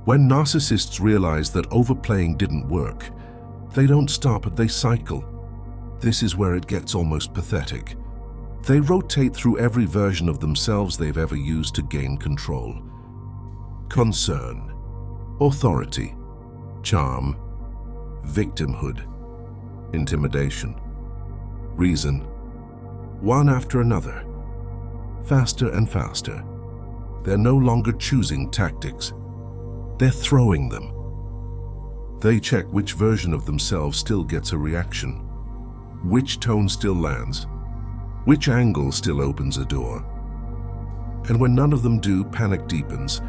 When narcissists realize that overplaying didn't work, they don't stop, they cycle. This is where it gets almost pathetic. They rotate through every version of themselves they've ever used to gain control. Concern, authority, charm, victimhood, intimidation, reason, one after another, faster and faster. They're no longer choosing tactics. They're throwing them. They check which version of themselves still gets a reaction, which tone still lands, which angle still opens a door. And when none of them do, panic deepens.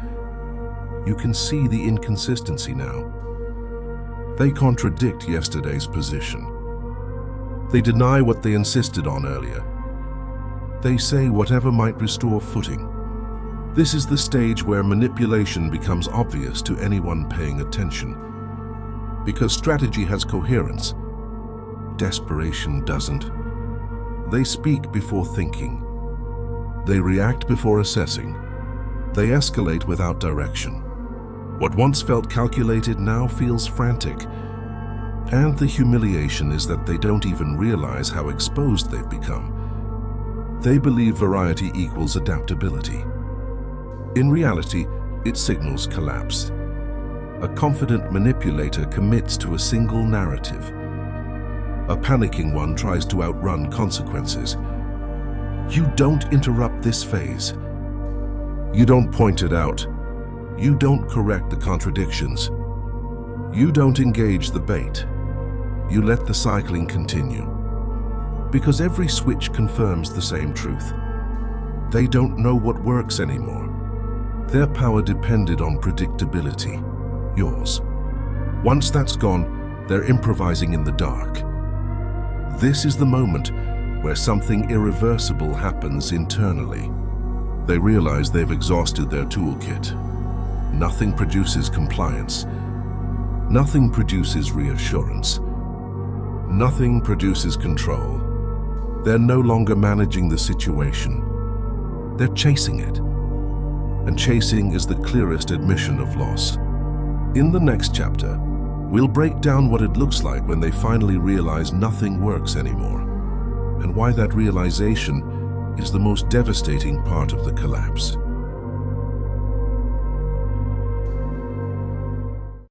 You can see the inconsistency now. They contradict yesterday's position. They deny what they insisted on earlier. They say whatever might restore footing. This is the stage where manipulation becomes obvious to anyone paying attention. Because strategy has coherence, desperation doesn't. They speak before thinking. They react before assessing. They escalate without direction. What once felt calculated now feels frantic. And the humiliation is that they don't even realize how exposed they've become. They believe variety equals adaptability. In reality, it signals collapse. A confident manipulator commits to a single narrative. A panicking one tries to outrun consequences. You don't interrupt this phase. You don't point it out. You don't correct the contradictions. You don't engage the bait. You let the cycling continue. Because every switch confirms the same truth. They don't know what works anymore. Their power depended on predictability, yours. Once that's gone, they're improvising in the dark. This is the moment where something irreversible happens internally. They realize they've exhausted their toolkit. Nothing produces compliance. Nothing produces reassurance. Nothing produces control. They're no longer managing the situation. They're chasing it. And chasing is the clearest admission of loss. In the next chapter, we'll break down what it looks like when they finally realize nothing works anymore, and why that realization is the most devastating part of the collapse.